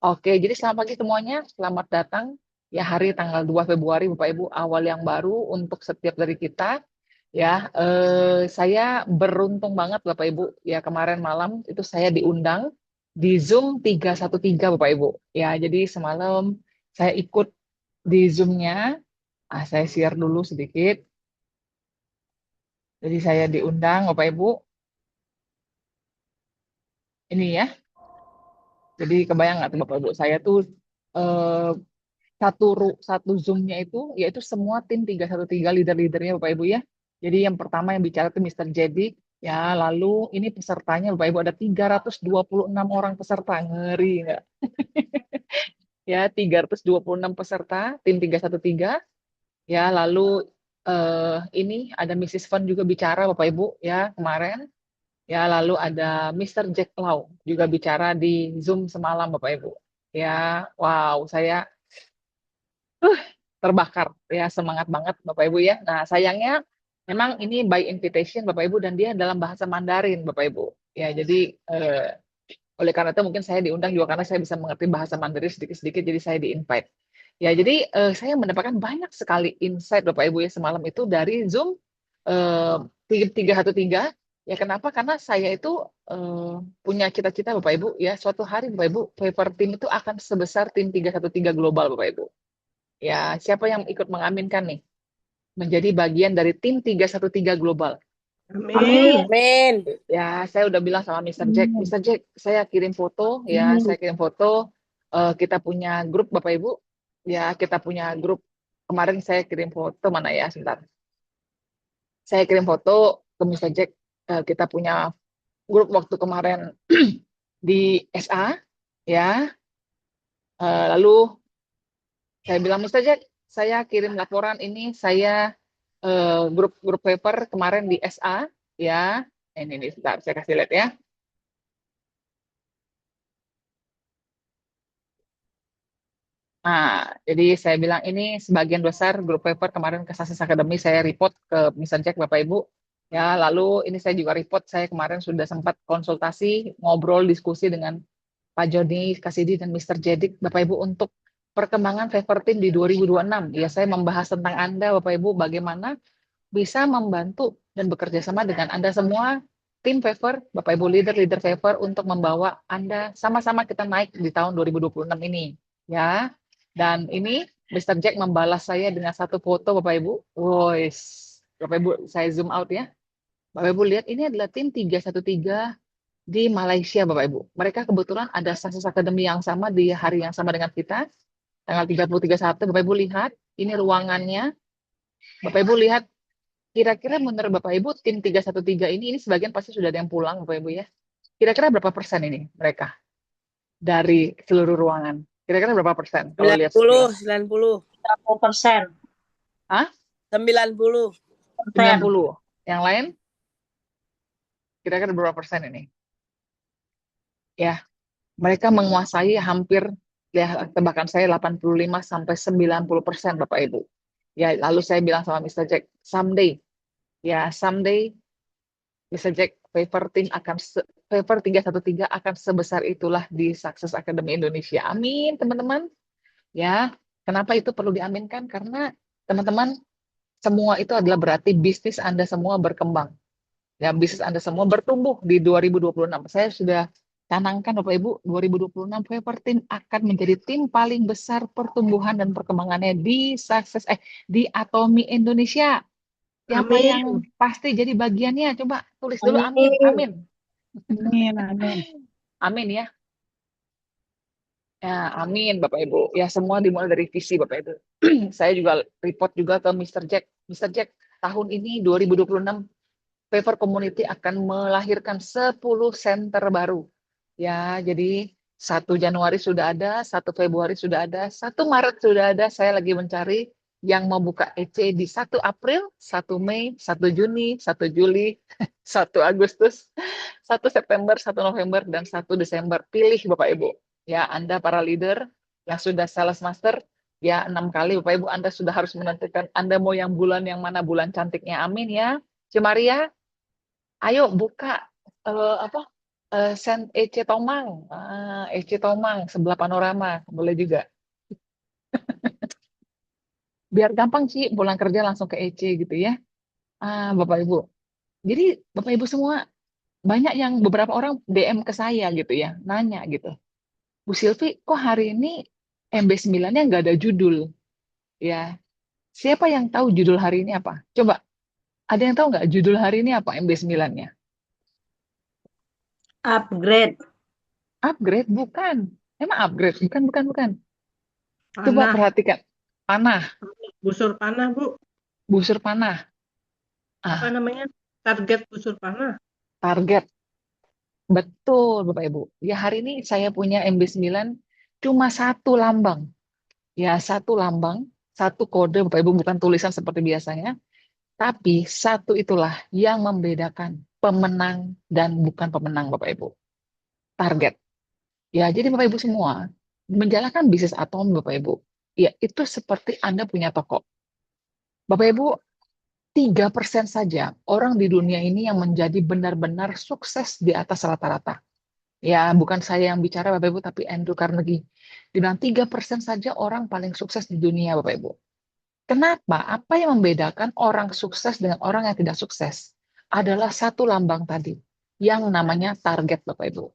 Oke, jadi selamat pagi semuanya. Selamat datang ya hari tanggal 2 Februari Bapak Ibu, awal yang baru untuk setiap dari kita. Ya, saya beruntung banget Bapak Ibu. Ya, kemarin malam itu saya diundang di Zoom 313 Bapak Ibu. Ya, jadi semalam saya ikut di Zoom-nya. Saya share dulu sedikit. Jadi saya diundang Bapak Ibu. Ini ya. Jadi kebayang nggak tuh Bapak Ibu? Saya tuh eh, satu Zoom-nya itu yaitu semua tim 313 leader-leadernya Bapak Ibu ya. Jadi yang pertama yang bicara itu Mister Jedik ya, lalu ini pesertanya Bapak Ibu ada 326 orang peserta. Ngeri nggak? Ya, 326 peserta tim 313 ya, lalu ini ada Mrs. Fun juga bicara Bapak Ibu ya kemarin. Ya, lalu ada Mister Jack Lau juga bicara di Zoom semalam Bapak Ibu. Ya, wow, saya terbakar ya, semangat banget Bapak Ibu ya. Nah, sayangnya memang ini by invitation Bapak Ibu dan dia dalam bahasa Mandarin Bapak Ibu. Ya, jadi oleh karena itu mungkin saya diundang juga karena saya bisa mengerti bahasa Mandarin sedikit-sedikit, jadi saya di-invite. Ya, jadi saya mendapatkan banyak sekali insight Bapak Ibu ya semalam itu dari Zoom eh, 313. Ya, kenapa? Karena saya itu eh, punya cita-cita Bapak Ibu ya, suatu hari Bapak Ibu, paper team itu akan sebesar tim 313 global Bapak Ibu. Ya, siapa yang ikut mengaminkan nih? Menjadi bagian dari tim 313 global. Amin. Amin. Amin. Ya, saya udah bilang sama Mister Jack, Amin. Mister Jack, saya kirim foto, ya, Amin. saya kirim foto. Kita punya grup Bapak Ibu, ya, kita punya grup. Kemarin saya kirim foto mana ya, sebentar. Saya kirim foto ke Mister Jack. Kita punya grup waktu kemarin di SA, ya. Lalu saya bilang Mister Jack, saya kirim laporan ini, saya grup paper kemarin di SA, ya. Ini nih, sebentar, saya kasih lihat ya. Nah, jadi saya bilang ini sebagian besar grup paper kemarin ke Sasis Academy saya report ke Mister Jack Bapak Ibu. Ya, lalu ini saya juga report saya kemarin sudah sempat konsultasi, ngobrol, diskusi dengan Pak Joni Kasidi dan Mister Jedik Bapak Ibu untuk perkembangan Favor Team di 2026. Ya, saya membahas tentang Anda Bapak Ibu bagaimana bisa membantu dan bekerja sama dengan Anda semua tim Favor, Bapak Ibu leader-leader Favor untuk membawa Anda sama-sama kita naik di tahun 2026 ini. Ya. Dan ini Mr. Jack membalas saya dengan satu foto Bapak Ibu. Woi, Bapak Ibu saya zoom out ya. Bapak Ibu lihat ini adalah tim 313 di Malaysia Bapak Ibu. Mereka kebetulan ada Success Academy yang sama di hari yang sama dengan kita, tanggal 30 31. Bapak Ibu lihat, ini ruangannya. Bapak Ibu lihat, kira-kira menurut Bapak Ibu tim 313 ini sebagian pasti sudah ada yang pulang Bapak Ibu ya. Kira-kira berapa persen ini mereka dari seluruh ruangan? Kira-kira berapa persen kalau Sembilan lihat puluh, sekilas? 90, 100%. Hah? 90. 90. Yang lain kira-kira berapa persen ini? Ya, mereka menguasai hampir ya tebakan saya 85 sampai 90% Bapak Ibu. Ya, lalu saya bilang sama Mister Jack, someday Mister Jack Favor 313 akan sebesar itulah di Success Academy Indonesia. Amin, teman-teman. Ya, kenapa itu perlu diaminkan? Karena teman-teman semua itu adalah berarti bisnis Anda semua berkembang. Ya, bisnis Anda semua bertumbuh di 2026. Saya sudah canangkan Bapak Ibu, 2026 Favor Team akan menjadi tim paling besar pertumbuhan dan perkembangannya di Atomi Indonesia. Siapa yang Amin. pasti jadi bagiannya? Coba tulis dulu amin, Amin. amin. Amin. Amin. Amin ya. Ya, amin Bapak Ibu. Ya, semua dimulai dari visi Bapak Ibu. Saya juga report juga ke Mister Jack. Mister Jack, tahun ini 2026 Favor Community akan melahirkan 10 center baru. Ya, jadi 1 Januari sudah ada, 1 Februari sudah ada, 1 Maret sudah ada. Saya lagi mencari yang mau buka EC di 1 April, 1 Mei, 1 Juni, 1 Juli, 1 Agustus, 1 September, 1 November, dan 1 Desember. Pilih Bapak Ibu. Ya, Anda para leader yang sudah sales master, ya 6 kali Bapak Ibu Anda sudah harus menentukan Anda mau yang bulan yang mana bulan cantiknya. Amin ya. Cumaria, ayo buka apa Sen EC Tomang, EC Tomang sebelah Panorama, boleh juga. Biar gampang sih pulang kerja langsung ke EC gitu ya. Bapak Ibu. Jadi Bapak Ibu semua banyak yang beberapa orang DM ke saya gitu ya, nanya gitu. Bu Silvi, kok hari ini MB9-nya nggak ada judul? Ya, siapa yang tahu judul hari ini apa? Coba, ada yang tahu nggak judul hari ini apa MB9-nya? Upgrade. Upgrade? Bukan. Emang upgrade? Bukan, bukan, bukan. Coba Panah, perhatikan. Panah, busur panah, Bu. busur panah. Apa Ah, namanya? Target busur panah. target. Betul, Bapak Ibu. Ya, hari ini saya punya MB9 cuma satu lambang. Ya, satu lambang, satu kode, Bapak Ibu, bukan tulisan seperti biasanya. Tapi satu itulah yang membedakan pemenang dan bukan pemenang, Bapak Ibu. Target. Ya, jadi Bapak Ibu semua, menjalankan bisnis atom, Bapak Ibu. Ya, itu seperti Anda punya toko. Bapak Ibu, 3% saja orang di dunia ini yang menjadi benar-benar sukses di atas rata-rata. Ya, bukan saya yang bicara Bapak Ibu, tapi Andrew Carnegie. Dibilang 3% saja orang paling sukses di dunia Bapak Ibu. Kenapa? Apa yang membedakan orang sukses dengan orang yang tidak sukses? Adalah satu lambang tadi, yang namanya target Bapak Ibu.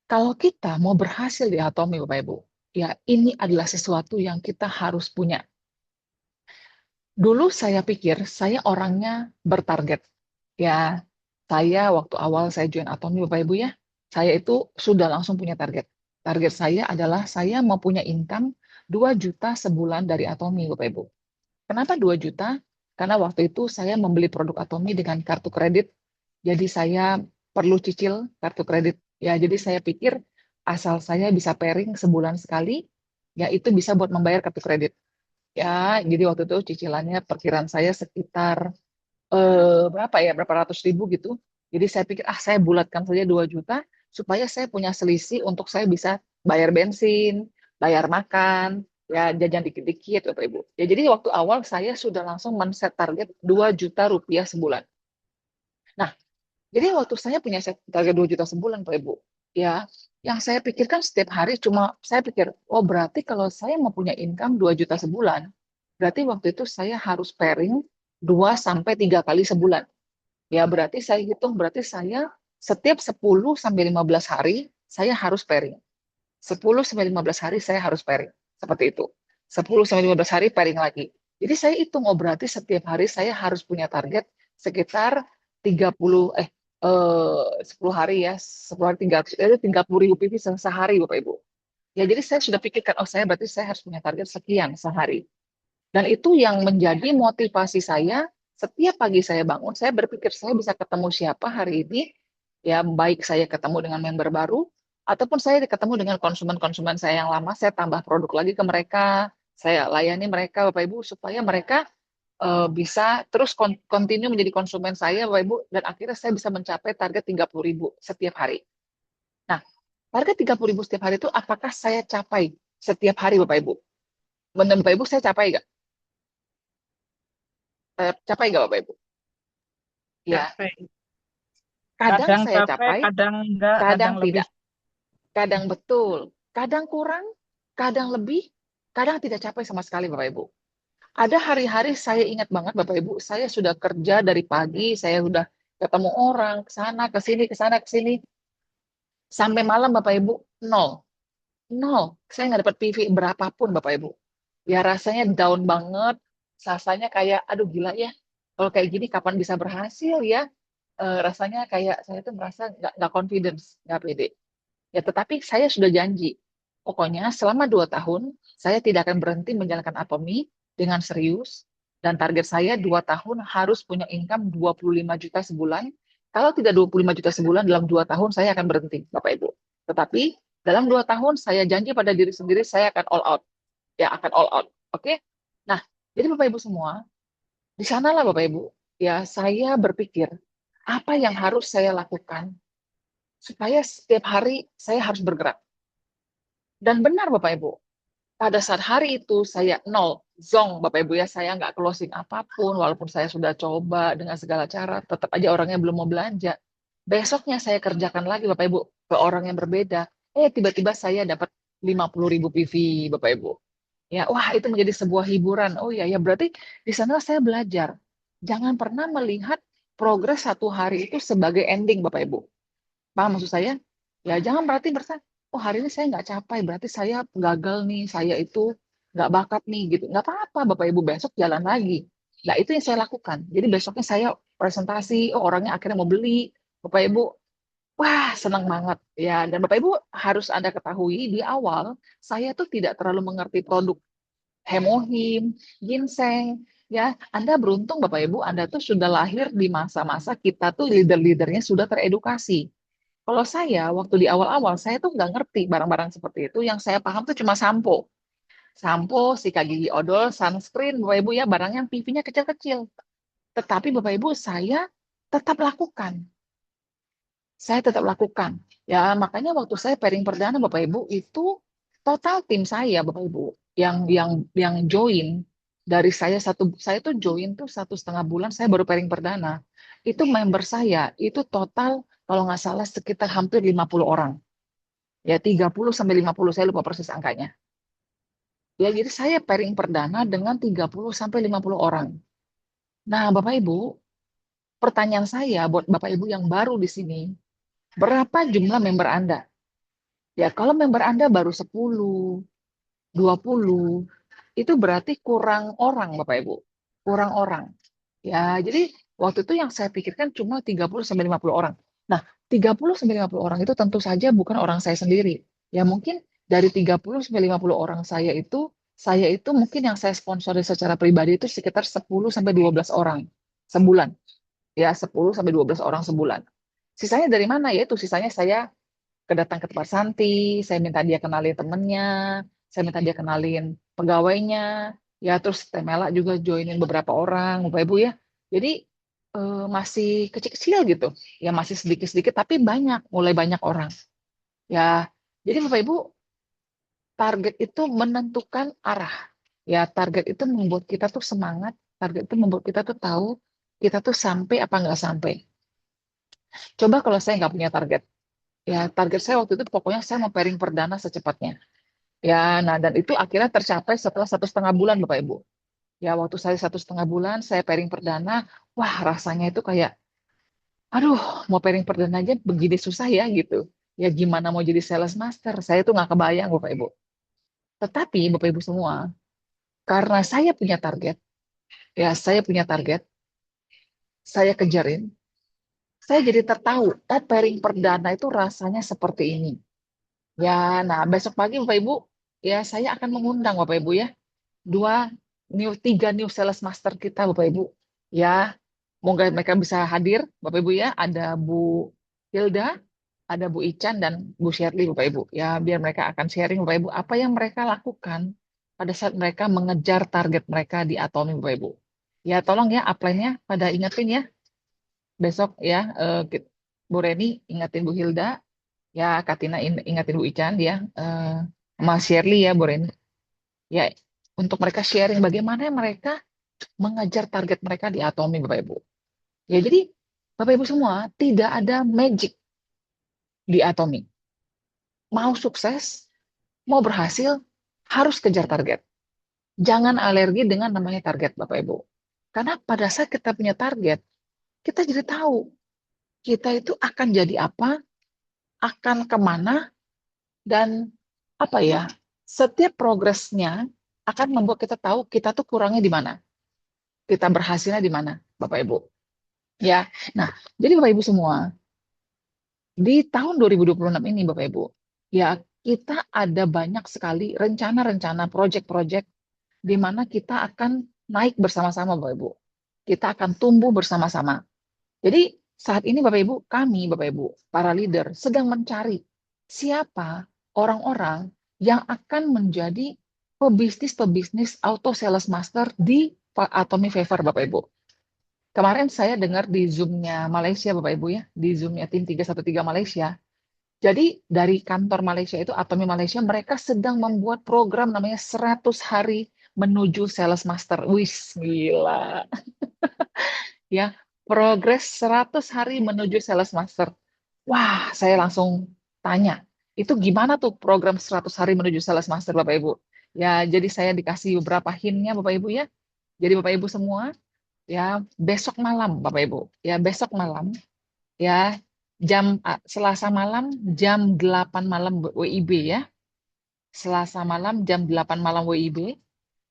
Kalau kita mau berhasil di Atomi Bapak Ibu, ya ini adalah sesuatu yang kita harus punya. Dulu saya pikir saya orangnya bertarget. Ya, saya waktu awal saya join Atomi Bapak Ibu ya, saya itu sudah langsung punya target. Target saya adalah saya mau punya income 2 juta sebulan dari Atomi Bapak Ibu. Kenapa 2 juta? Karena waktu itu saya membeli produk Atomi dengan kartu kredit, jadi saya perlu cicil kartu kredit. Ya, jadi saya pikir asal saya bisa pairing sebulan sekali, ya itu bisa buat membayar kartu kredit. Ya, jadi waktu itu cicilannya perkiraan saya sekitar berapa ya, berapa ratus ribu gitu. Jadi saya pikir, saya bulatkan saja 2 juta, supaya saya punya selisih untuk saya bisa bayar bensin, bayar makan, ya jajan dikit-dikit, Bapak Ibu. Ya, jadi waktu awal saya sudah langsung men-set target 2 juta rupiah sebulan. Nah, jadi waktu saya punya target 2 juta sebulan, Pak Ibu, ya, yang saya pikirkan setiap hari cuma, saya pikir, oh berarti kalau saya mau punya income 2 juta sebulan, berarti waktu itu saya harus pairing 2 sampai 3 kali sebulan. Ya, berarti saya hitung, berarti saya setiap 10 sampai 15 hari saya harus pairing. 10 sampai 15 hari saya harus pairing. Seperti itu. 10 sampai 15 hari pairing lagi. Jadi saya hitung, oh berarti setiap hari saya harus punya target sekitar 30 10 hari ya, 10 hari 30 ribu PV sehari Bapak Ibu. Ya, jadi saya sudah pikirkan, oh saya berarti saya harus punya target sekian sehari. Dan itu yang menjadi motivasi saya setiap pagi saya bangun, saya berpikir saya bisa ketemu siapa hari ini, ya baik saya ketemu dengan member baru, ataupun saya ketemu dengan konsumen-konsumen saya yang lama, saya tambah produk lagi ke mereka, saya layani mereka Bapak Ibu, supaya mereka bisa terus continue menjadi konsumen saya Bapak Ibu, dan akhirnya saya bisa mencapai target 30 ribu setiap hari. Nah, target 30 ribu setiap hari itu apakah saya capai setiap hari Bapak Ibu? Menurut Bapak Ibu saya capai nggak? Saya capai nggak Bapak Ibu? Ya, Capek. kadang Kadang saya capek, capai, kadang enggak, kadang kadang lebih. tidak. Kadang betul, kadang kurang, kadang lebih, kadang tidak capai sama sekali Bapak Ibu. Ada hari-hari saya ingat banget Bapak Ibu, saya sudah kerja dari pagi, saya sudah ketemu orang, ke sana, ke sini, ke sana, ke sini. Sampai malam Bapak Ibu, nol. Nol. Saya nggak dapat PV berapapun Bapak Ibu. Ya rasanya down banget, rasanya kayak, aduh gila ya, kalau kayak gini kapan bisa berhasil ya? Rasanya kayak saya tuh merasa nggak confidence, nggak pede. Ya, tetapi saya sudah janji. Pokoknya selama 2 tahun, saya tidak akan berhenti menjalankan Atomi dengan serius. Dan target saya 2 tahun harus punya income 25 juta sebulan. Kalau tidak 25 juta sebulan, dalam 2 tahun saya akan berhenti, Bapak Ibu. Tetapi dalam 2 tahun, saya janji pada diri sendiri, saya akan all out. Ya, akan all out. Oke? Nah, jadi Bapak Ibu semua, di sanalah Bapak Ibu, ya saya berpikir, apa yang harus saya lakukan supaya setiap hari saya harus bergerak. Dan benar Bapak Ibu, pada saat hari itu saya nol, zong Bapak Ibu ya, saya nggak closing apapun, walaupun saya sudah coba dengan segala cara, tetap aja orangnya belum mau belanja. Besoknya saya kerjakan lagi Bapak Ibu ke orang yang berbeda. Tiba-tiba saya dapat 50.000 PV Bapak Ibu. Ya, wah itu menjadi sebuah hiburan. Oh iya, ya berarti di sana saya belajar. Jangan pernah melihat progres satu hari itu sebagai ending Bapak Ibu. Paham maksud saya? Ya jangan berarti berasa, oh hari ini saya nggak capai, berarti saya gagal nih, saya itu nggak bakat nih gitu. Nggak apa-apa Bapak Ibu, besok jalan lagi. Nah itu yang saya lakukan. Jadi besoknya saya presentasi, oh orangnya akhirnya mau beli. Bapak Ibu, wah senang banget. Ya, dan Bapak Ibu harus Anda ketahui di awal, saya tuh tidak terlalu mengerti produk hemohim, ginseng. Ya, Anda beruntung Bapak Ibu, Anda tuh sudah lahir di masa-masa kita tuh leader-leadernya sudah teredukasi. Kalau saya, waktu di awal-awal, saya tuh nggak ngerti barang-barang seperti itu. Yang saya paham tuh cuma sampo. Sampo, sikat gigi odol, sunscreen, Bapak Ibu ya, barang yang PV-nya kecil-kecil. Tetapi Bapak Ibu, saya tetap lakukan. Saya tetap lakukan. Ya, makanya waktu saya pairing perdana Bapak Ibu, itu total tim saya Bapak Ibu yang join dari saya tuh join tuh 1,5 bulan saya baru pairing perdana. Itu member saya itu total kalau nggak salah sekitar hampir 50 orang. Ya 30 sampai 50 saya lupa persis angkanya. Ya jadi saya pairing perdana dengan 30 sampai 50 orang. Nah, Bapak Ibu, pertanyaan saya buat Bapak Ibu yang baru di sini, berapa jumlah member Anda? Ya, kalau member Anda baru 10, 20, itu berarti kurang orang, Bapak Ibu. Kurang orang. Ya, jadi waktu itu yang saya pikirkan cuma 30 sampai 50 orang. Nah, 30 sampai 50 orang itu tentu saja bukan orang saya sendiri. Ya, mungkin dari 30 sampai 50 orang saya itu mungkin yang saya sponsori secara pribadi itu sekitar 10 sampai 12 orang sebulan. Ya, 10 sampai 12 orang sebulan. Sisanya dari mana? Ya, itu sisanya saya kedatang ke tempat Santi, saya minta dia kenalin temennya, saya minta dia kenalin pegawainya, ya terus Temela juga joinin beberapa orang, Bapak Ibu ya. Jadi masih kecil-kecil gitu, ya masih sedikit-sedikit tapi banyak, mulai banyak orang. Ya, jadi Bapak Ibu target itu menentukan arah. Ya, target itu membuat kita tuh semangat, target itu membuat kita tuh tahu kita tuh sampai apa nggak sampai. Coba kalau saya nggak punya target, ya target saya waktu itu pokoknya saya mau pairing perdana secepatnya. Ya, nah dan itu akhirnya tercapai setelah 1,5 bulan Bapak Ibu. Ya, waktu saya 1,5 bulan saya pairing perdana, wah rasanya itu kayak, aduh mau pairing perdana aja begini susah ya gitu. Ya gimana mau jadi sales master, saya tuh nggak kebayang Bapak Ibu. Tetapi Bapak Ibu semua, karena saya punya target, ya saya punya target, saya kejarin, saya jadi tertahu, pairing perdana itu rasanya seperti ini. Ya, nah besok pagi Bapak Ibu, ya saya akan mengundang Bapak Ibu ya, tiga new sales master kita Bapak Ibu. Ya, moga mereka bisa hadir Bapak Ibu ya. Ada Bu Hilda, ada Bu Ican dan Bu Shirley Bapak Ibu. Ya, biar mereka akan sharing Bapak Ibu apa yang mereka lakukan pada saat mereka mengejar target mereka di Atomi Bapak Ibu. Ya, tolong ya upline-nya pada ingetin ya besok ya Bu Reni ingetin Bu Hilda, ya Katina ingetin Bu Ican ya, sama Shirley ya Bu Reni. Ya, untuk mereka sharing bagaimana mereka mengejar target mereka di Atomi, Bapak Ibu. Ya, jadi Bapak Ibu semua, tidak ada magic di Atomi. Mau sukses, mau berhasil, harus kejar target. Jangan alergi dengan namanya target, Bapak Ibu. Karena pada saat kita punya target, kita jadi tahu kita itu akan jadi apa, akan kemana, dan apa ya, setiap progresnya akan membuat kita tahu kita tuh kurangnya di mana, kita berhasilnya di mana, Bapak Ibu. Ya, nah, jadi Bapak Ibu semua, di tahun 2026 ini, Bapak Ibu, ya kita ada banyak sekali rencana-rencana, proyek-proyek di mana kita akan naik bersama-sama, Bapak Ibu. Kita akan tumbuh bersama-sama. Jadi saat ini, Bapak Ibu, kami, Bapak Ibu, para leader, sedang mencari siapa orang-orang yang akan menjadi pebisnis-pebisnis auto sales master di Atomy Favor, Bapak Ibu. Kemarin saya dengar di Zoom-nya Malaysia, Bapak Ibu ya, di Zoom-nya tim 313 Malaysia. Jadi dari kantor Malaysia itu, Atomi Malaysia, mereka sedang membuat program namanya 100 hari menuju Sales Master. Wih, gila. Ya, Progres 100 hari menuju Sales Master. Wah, saya langsung tanya, itu gimana tuh program 100 hari menuju Sales Master, Bapak Ibu? Ya, jadi saya dikasih beberapa hint-nya, Bapak Ibu ya. Jadi Bapak Ibu semua, ya besok malam, Bapak Ibu. Ya, besok malam, ya Selasa malam jam 8 malam WIB ya. Selasa malam jam 8 malam WIB.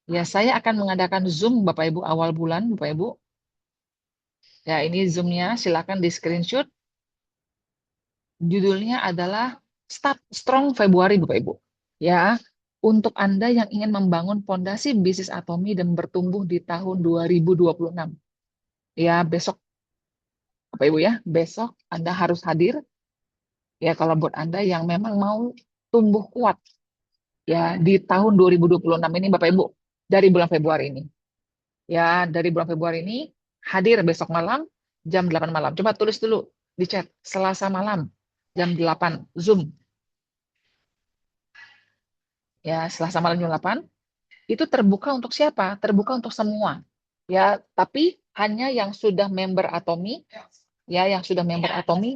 Ya, saya akan mengadakan Zoom Bapak Ibu awal bulan, Bapak Ibu. Ya, ini Zoom-nya, silakan di screenshot. Judulnya adalah Start Strong Februari, Bapak Ibu. Ya, untuk Anda yang ingin membangun fondasi bisnis Atomi dan bertumbuh di tahun 2026. Ya, besok Bapak Ibu ya, besok Anda harus hadir. Ya, kalau buat Anda yang memang mau tumbuh kuat ya di tahun 2026 ini Bapak Ibu, dari bulan Februari ini. Ya, dari bulan Februari ini hadir besok malam jam 8 malam. Coba tulis dulu di chat, Selasa malam jam 8 Zoom. Ya, Selasa malam jam 8 itu terbuka untuk siapa? Terbuka untuk semua. Ya, tapi hanya yang sudah member Atomi, ya, yang sudah member Atomi,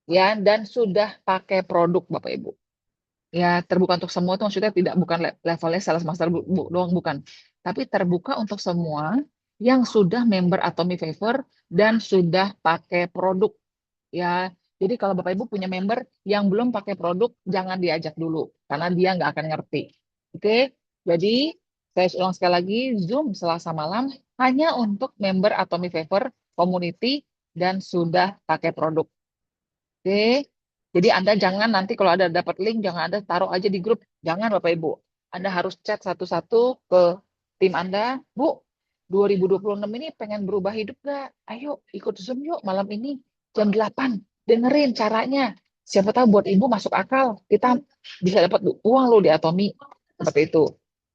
ya, dan sudah pakai produk Bapak Ibu. Ya, terbuka untuk semua itu maksudnya tidak bukan levelnya sales master doang bukan, tapi terbuka untuk semua yang sudah member Atomi Favor dan sudah pakai produk. Ya, jadi kalau Bapak Ibu punya member yang belum pakai produk, jangan diajak dulu karena dia nggak akan ngerti. Oke, jadi saya ulang sekali lagi, Zoom Selasa malam hanya untuk member Atomi Favor Community dan sudah pakai produk. Oke, jadi Anda jangan nanti kalau ada dapat link, jangan Anda taruh aja di grup. Jangan Bapak Ibu. Anda harus chat satu-satu ke tim Anda. Bu, 2026 ini pengen berubah hidup nggak? Ayo ikut Zoom yuk malam ini jam 8. Dengerin caranya. Siapa tahu buat Ibu masuk akal. Kita bisa dapat uang loh di Atomi. Seperti itu.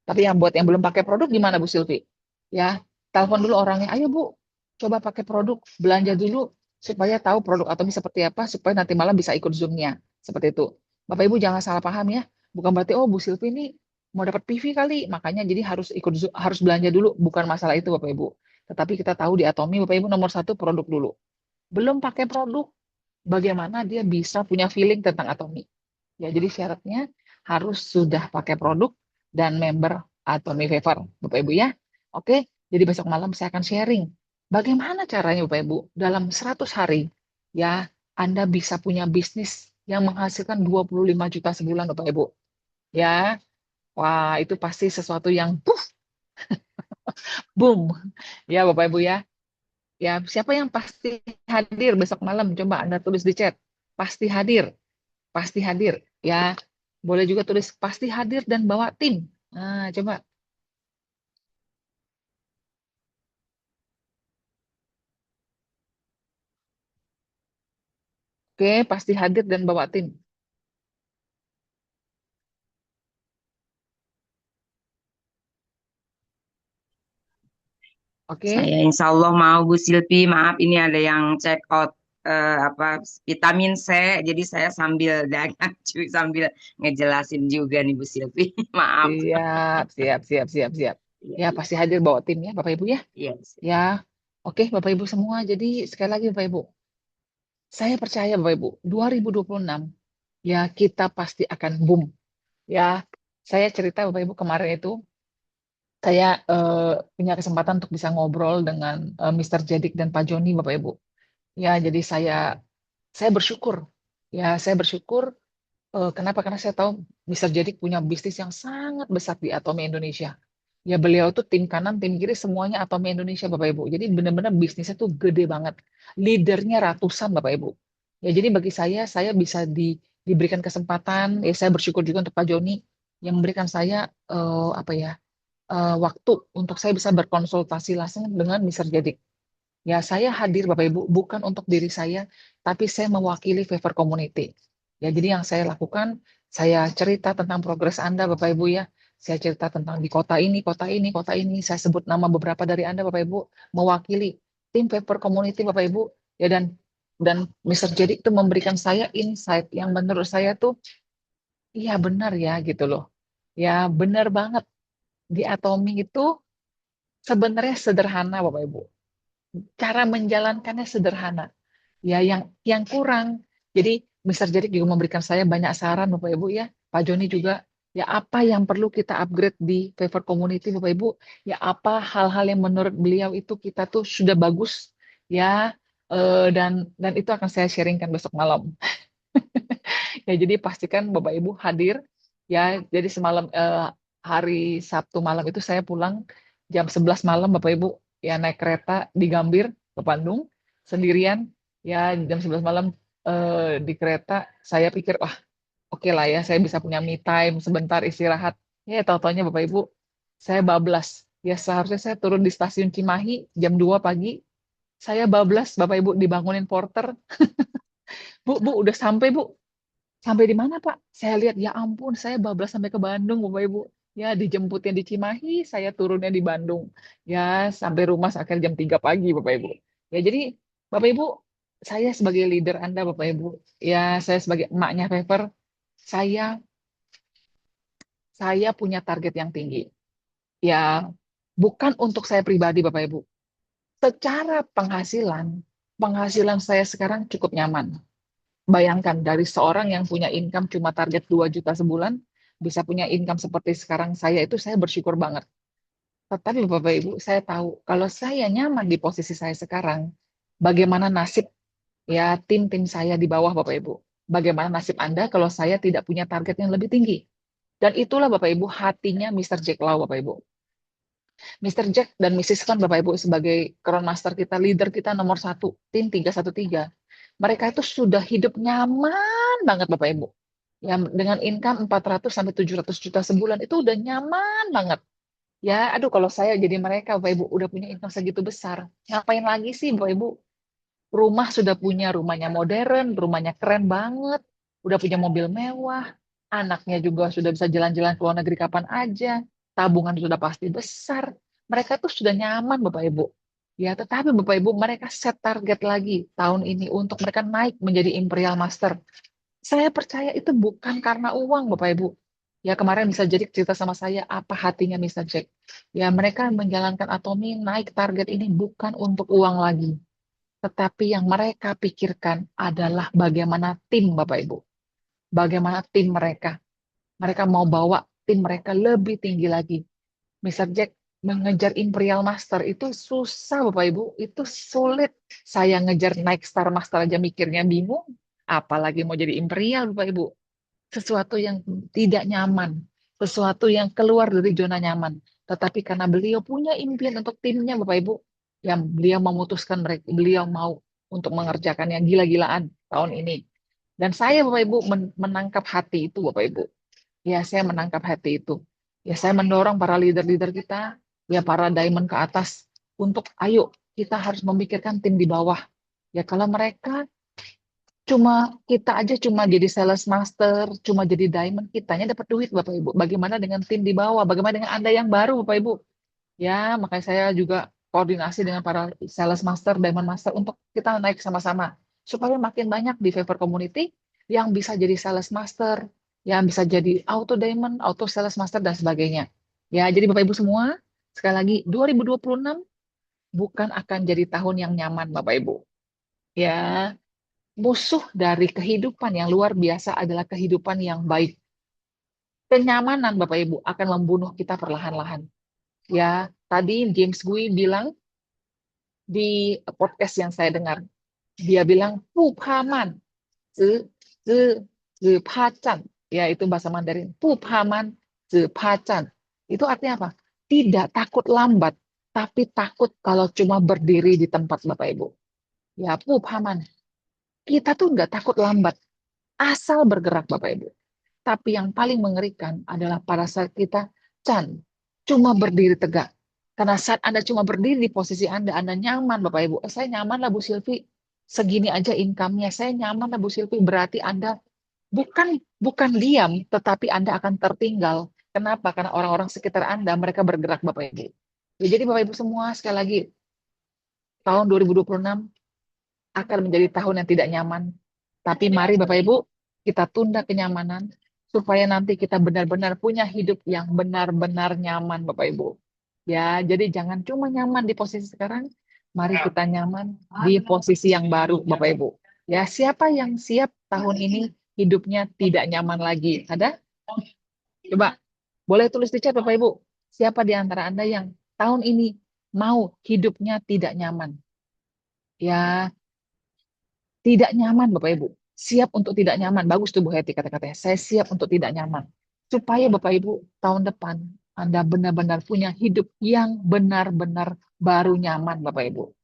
Tapi yang buat yang belum pakai produk gimana Bu Silvi? Ya, telepon dulu orangnya. Ayo Bu, coba pakai produk. Belanja dulu supaya tahu produk Atomi seperti apa, supaya nanti malam bisa ikut Zoom-nya. Seperti itu. Bapak Ibu jangan salah paham ya. Bukan berarti, oh Bu Silvi ini mau dapat PV kali, makanya jadi harus ikut harus belanja dulu. Bukan masalah itu Bapak Ibu. Tetapi kita tahu di Atomi, Bapak Ibu nomor satu produk dulu. Belum pakai produk, bagaimana dia bisa punya feeling tentang Atomi. Ya, jadi syaratnya harus sudah pakai produk dan member Atomi Favor, Bapak Ibu ya. Oke, jadi besok malam saya akan sharing bagaimana caranya Bapak Ibu dalam 100 hari ya Anda bisa punya bisnis yang menghasilkan 25 juta sebulan Bapak Ibu. Ya. Wah, itu pasti sesuatu yang puff, boom. Ya Bapak Ibu ya. Ya, siapa yang pasti hadir besok malam? Coba Anda tulis di chat. Pasti hadir. Pasti hadir. Ya, boleh juga tulis pasti hadir dan bawa tim. Nah, coba. Oke, pasti hadir dan bawa tim. Oke. Saya insya Allah mau Bu Silvi, maaf ini ada yang check out apa vitamin C, jadi saya sambil dagang cuy, sambil ngejelasin juga nih Bu Silvi. Maaf. Siap, siap, siap, siap, siap. Iya, Ya, iya, pasti hadir bawa tim ya, Bapak Ibu ya. iya. Ya, oke Bapak Ibu semua. Jadi sekali lagi Bapak Ibu, saya percaya Bapak Ibu, 2026 ya kita pasti akan boom. Ya, saya cerita Bapak Ibu kemarin itu saya punya kesempatan untuk bisa ngobrol dengan Mr. Jedik dan Pak Joni Bapak Ibu. Ya, jadi saya bersyukur. Ya, saya bersyukur kenapa? Karena saya tahu Mr. Jedik punya bisnis yang sangat besar di Atomi Indonesia. Ya, beliau tuh tim kanan, tim kiri semuanya Atomi Indonesia Bapak Ibu. Jadi benar-benar bisnisnya tuh gede banget. Leadernya ratusan Bapak Ibu. Ya, jadi bagi saya bisa diberikan kesempatan. Ya, saya bersyukur juga untuk Pak Joni yang memberikan saya apa ya waktu untuk saya bisa berkonsultasi langsung dengan Mr. Jedik. Ya, saya hadir Bapak Ibu bukan untuk diri saya, tapi saya mewakili Favor Community. Ya, jadi yang saya lakukan, saya cerita tentang progres Anda Bapak Ibu ya. Saya cerita tentang di kota ini, kota ini, kota ini. Saya sebut nama beberapa dari Anda Bapak Ibu mewakili tim Favor Community Bapak Ibu. Ya, dan Mr. Jedik itu memberikan saya insight yang menurut saya tuh iya benar ya gitu loh. Ya, benar banget. Di Atomi itu sebenarnya sederhana Bapak Ibu. cara menjalankannya sederhana. Ya, yang kurang. Jadi, Mr. Jerik juga memberikan saya banyak saran, Bapak Ibu ya. Pak Joni juga. Ya, apa yang perlu kita upgrade di Favor Community, Bapak Ibu? Ya, apa hal-hal yang menurut beliau itu kita tuh sudah bagus, ya. Dan itu akan saya sharingkan besok malam. Ya, jadi pastikan Bapak Ibu hadir. Ya, jadi semalam hari Sabtu malam itu saya pulang jam 11 malam Bapak Ibu ya naik kereta di Gambir ke Bandung sendirian. Ya, jam 11 malam di kereta saya pikir wah, oke lah ya saya bisa punya me time sebentar istirahat. Ya, tahu-taunya Bapak Ibu saya bablas. Ya, seharusnya saya turun di stasiun Cimahi jam 2 pagi. Saya bablas Bapak Ibu dibangunin porter. Bu, udah sampai Bu. Sampai di mana, Pak? Saya lihat, ya ampun, saya bablas sampai ke Bandung, Bapak Ibu. Ya, dijemputnya di Cimahi, saya turunnya di Bandung. Ya, sampai rumah akhirnya jam 3 pagi, Bapak Ibu. Ya, jadi, Bapak Ibu, saya sebagai leader Anda, Bapak Ibu, ya, saya sebagai emaknya Favor, saya saya punya target yang tinggi. Ya, bukan untuk saya pribadi, Bapak Ibu. Secara penghasilan, penghasilan saya sekarang cukup nyaman. Bayangkan dari seorang yang punya income cuma target 2 juta sebulan, bisa punya income seperti sekarang saya itu saya bersyukur banget. Tetapi Bapak Ibu, saya tahu kalau saya nyaman di posisi saya sekarang, bagaimana nasib ya tim-tim saya di bawah Bapak Ibu? Bagaimana nasib Anda kalau saya tidak punya target yang lebih tinggi? Dan itulah Bapak Ibu hatinya Mr. Jack Lau Bapak Ibu. Mr. Jack dan Mrs. Khan Bapak Ibu sebagai Crown Master kita, leader kita nomor 1, tim 313. Mereka itu sudah hidup nyaman banget Bapak Ibu. Ya, dengan income 400 sampai 700 juta sebulan itu udah nyaman banget. Ya, aduh kalau saya jadi mereka Bapak Ibu udah punya income segitu besar. Ngapain lagi sih Bapak Ibu? Rumah sudah punya, rumahnya modern, rumahnya keren banget. Udah punya mobil mewah. Anaknya juga sudah bisa jalan-jalan ke luar negeri kapan aja. Tabungan sudah pasti besar. Mereka tuh sudah nyaman Bapak Ibu. Ya, tetapi Bapak Ibu mereka set target lagi tahun ini untuk mereka naik menjadi Imperial Master. Saya percaya itu bukan karena uang, Bapak Ibu. Ya, kemarin bisa jadi cerita sama saya apa hatinya Mr. Jack. Ya, mereka menjalankan Atomi naik target ini bukan untuk uang lagi. Tetapi yang mereka pikirkan adalah bagaimana tim, Bapak Ibu. Bagaimana tim mereka. Mereka mau bawa tim mereka lebih tinggi lagi. Mr. Jack mengejar Imperial Master itu susah Bapak Ibu, itu sulit. Saya ngejar naik Star Master aja mikirnya bingung, apalagi mau jadi Imperial Bapak Ibu. Sesuatu yang tidak nyaman, sesuatu yang keluar dari zona nyaman. Tetapi karena beliau punya impian untuk timnya Bapak Ibu, yang beliau memutuskan mereka, beliau mau untuk mengerjakan yang gila-gilaan tahun ini. Dan saya Bapak Ibu menangkap hati itu Bapak Ibu. Ya, saya menangkap hati itu. Ya, saya mendorong para leader-leader kita, ya para diamond ke atas, untuk ayo kita harus memikirkan tim di bawah. Ya, kalau mereka kita aja cuma jadi sales master, cuma jadi diamond, kitanya dapat duit Bapak Ibu. Bagaimana dengan tim di bawah? Bagaimana dengan Anda yang baru Bapak Ibu? Ya, makanya saya juga koordinasi dengan para sales master, diamond master untuk kita naik sama-sama. Supaya makin banyak di Favor Community yang bisa jadi sales master, yang bisa jadi auto diamond, auto sales master, dan sebagainya. Ya, jadi Bapak Ibu semua, sekali lagi, 2026 bukan akan jadi tahun yang nyaman Bapak Ibu. Ya, musuh dari kehidupan yang luar biasa adalah kehidupan yang baik. Kenyamanan Bapak Ibu akan membunuh kita perlahan-lahan. Ya, tadi James Gui bilang di podcast yang saya dengar, dia bilang puphaman, zi zi zi pacan, ya itu bahasa Mandarin. Puphaman, zi pacan. Itu artinya apa? Tidak takut lambat, tapi takut kalau cuma berdiri di tempat Bapak Ibu. Ya, puphaman. Kita tuh nggak takut lambat, asal bergerak Bapak Ibu. Tapi yang paling mengerikan adalah pada saat kita cuma berdiri tegak. Karena saat Anda cuma berdiri di posisi Anda nyaman Bapak Ibu. Saya nyaman lah Bu Silvi, segini aja income-nya. Saya nyaman lah Bu Silvi, berarti Anda bukan diam, tetapi Anda akan tertinggal. Kenapa? Karena orang-orang sekitar Anda, mereka bergerak Bapak Ibu. Ya, jadi Bapak Ibu semua, sekali lagi, tahun 2026 akan menjadi tahun yang tidak nyaman. Tapi mari Bapak Ibu, kita tunda kenyamanan supaya nanti kita benar-benar punya hidup yang benar-benar nyaman Bapak Ibu. Ya, jadi jangan cuma nyaman di posisi sekarang, Mari kita nyaman di posisi yang baru, Bapak Ibu. Ya, siapa yang siap tahun ini hidupnya tidak nyaman lagi? Ada? Coba, boleh tulis di chat, Bapak Ibu. Siapa di antara Anda yang tahun ini mau hidupnya tidak nyaman? Ya, tidak nyaman, Bapak Ibu. Siap untuk tidak nyaman. Bagus tuh Bu Heti kata-katanya. Saya siap untuk tidak nyaman. Supaya Bapak Ibu tahun depan Anda benar-benar punya hidup yang benar-benar baru nyaman, Bapak Ibu.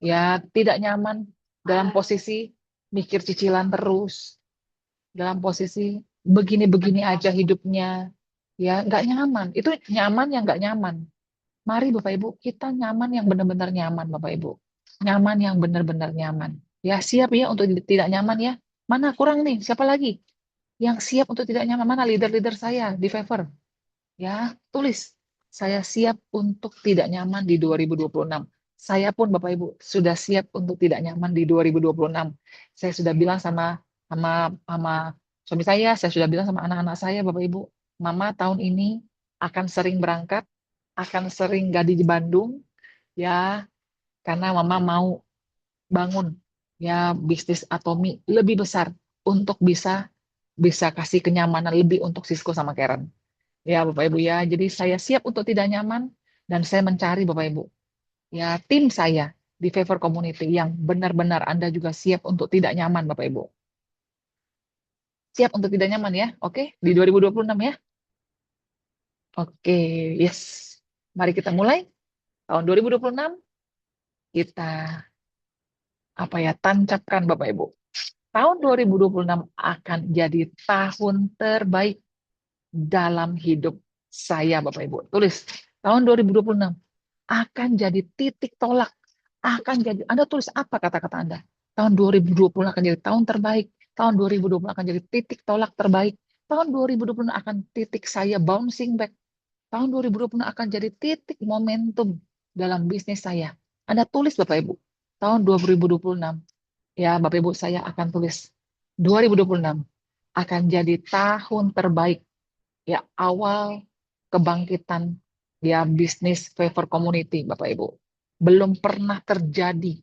Ya, tidak nyaman dalam posisi mikir cicilan terus, dalam posisi begini-begini aja hidupnya. Ya, nggak nyaman. Itu nyaman yang nggak nyaman. Mari Bapak Ibu, kita nyaman yang benar-benar nyaman, Bapak Ibu. Nyaman yang benar-benar nyaman. Ya, siap ya untuk tidak nyaman ya. Mana kurang nih? Siapa lagi? Yang siap untuk tidak nyaman? Mana leader-leader saya di Favor? Ya, tulis. Saya siap untuk tidak nyaman di 2026. Saya pun Bapak Ibu sudah siap untuk tidak nyaman di 2026. Saya sudah bilang sama suami saya sudah bilang sama anak-anak saya, Bapak Ibu, Mama tahun ini akan sering berangkat, akan sering gak di Bandung, ya, karena Mama mau bangun ya bisnis Atomi lebih besar untuk bisa bisa kasih kenyamanan lebih untuk Sisko sama Karen. Ya, Bapak Ibu ya. Jadi saya siap untuk tidak nyaman dan saya mencari Bapak Ibu. Ya, tim saya di Favor Community yang benar-benar Anda juga siap untuk tidak nyaman Bapak Ibu. Siap untuk tidak nyaman ya. Oke, di 2026 ya. Oke, yes. Mari kita mulai. Tahun 2026 kita tancapkan Bapak Ibu. Tahun 2026 akan jadi tahun terbaik dalam hidup saya Bapak Ibu. Tulis, tahun 2026 akan jadi titik tolak, akan jadi, Anda tulis apa kata-kata Anda? Tahun 2020 akan jadi tahun terbaik, tahun 2020 akan jadi titik tolak terbaik, tahun 2020 akan titik saya bouncing back, tahun 2020 akan jadi titik momentum dalam bisnis saya. Anda tulis Bapak Ibu, tahun 2026, ya Bapak Ibu saya akan tulis, 2026 akan jadi tahun terbaik, ya awal kebangkitan ya bisnis Favor Community Bapak Ibu. Belum pernah terjadi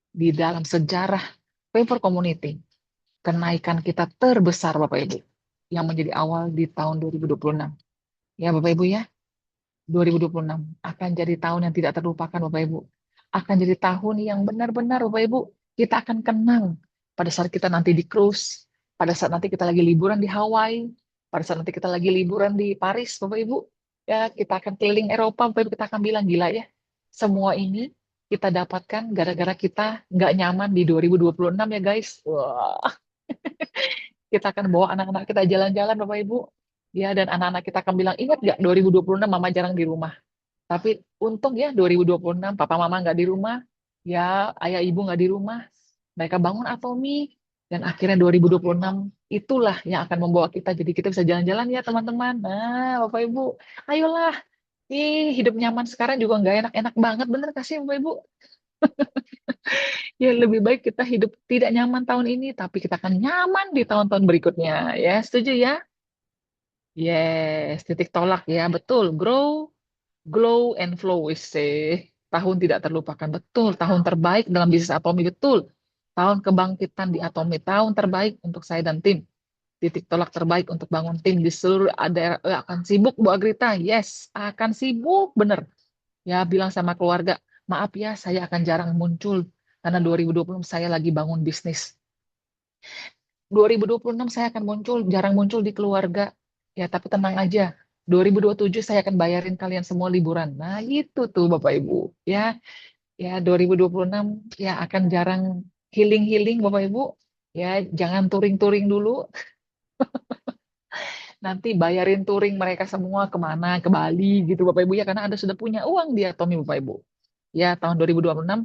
di dalam sejarah Favor Community kenaikan kita terbesar Bapak Ibu yang menjadi awal di tahun 2026. Ya Bapak Ibu ya, 2026 akan jadi tahun yang tidak terlupakan Bapak Ibu. Akan jadi tahun yang benar-benar Bapak Ibu kita akan kenang pada saat kita nanti di cruise, pada saat nanti kita lagi liburan di Hawaii, pada saat nanti kita lagi liburan di Paris Bapak Ibu. Ya, kita akan keliling Eropa Bapak Ibu, kita akan bilang gila ya. Semua ini kita dapatkan gara-gara kita nggak nyaman di 2026 ya guys. Wah, kita akan bawa anak-anak kita jalan-jalan Bapak Ibu. Ya, dan anak-anak kita akan bilang, ingat nggak 2026 mama jarang di rumah. Tapi untung ya 2026 papa mama nggak di rumah, ya ayah ibu nggak di rumah. Mereka bangun Atomi dan akhirnya 2026 itulah yang akan membawa kita jadi kita bisa jalan-jalan ya teman-teman. Nah, Bapak Ibu, ayolah. Hidup nyaman sekarang juga nggak enak-enak banget, bener kasih Bapak Ibu? Ya lebih baik kita hidup tidak nyaman tahun ini, tapi kita akan nyaman di tahun-tahun berikutnya. Ya, setuju ya? Yes, titik tolak ya, betul. Glow and flow is tahun tidak terlupakan, betul. Tahun terbaik dalam bisnis Atomi, betul. Tahun kebangkitan di Atomi, tahun terbaik untuk saya dan tim. Titik tolak terbaik untuk bangun tim di seluruh daerah. Akan sibuk Bu Agrita, yes, akan sibuk bener. Ya bilang sama keluarga, maaf ya saya akan jarang muncul karena 2020 saya lagi bangun bisnis. 2026 saya akan muncul, jarang muncul di keluarga. Ya, tapi tenang aja. 2027 saya akan bayarin kalian semua liburan. Nah, itu tuh Bapak Ibu. Ya, ya 2026 ya akan jarang healing-healing Bapak Ibu. Ya, jangan touring-touring dulu. Nanti bayarin touring mereka semua kemana, ke Bali gitu Bapak Ibu ya, karena Anda sudah punya uang di Atomi Bapak Ibu. Ya, tahun 2026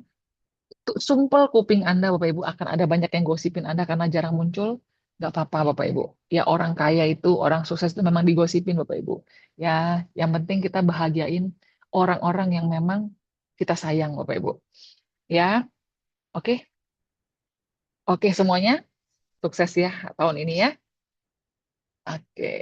sumpel kuping Anda Bapak Ibu akan ada banyak yang gosipin Anda karena jarang muncul. Nggak apa-apa Bapak Ibu. Ya orang kaya itu, orang sukses itu memang digosipin Bapak Ibu. Ya, yang penting kita bahagiain orang-orang yang memang kita sayang Bapak Ibu. Ya, oke. Oke semuanya. Sukses ya tahun ini ya. Oke.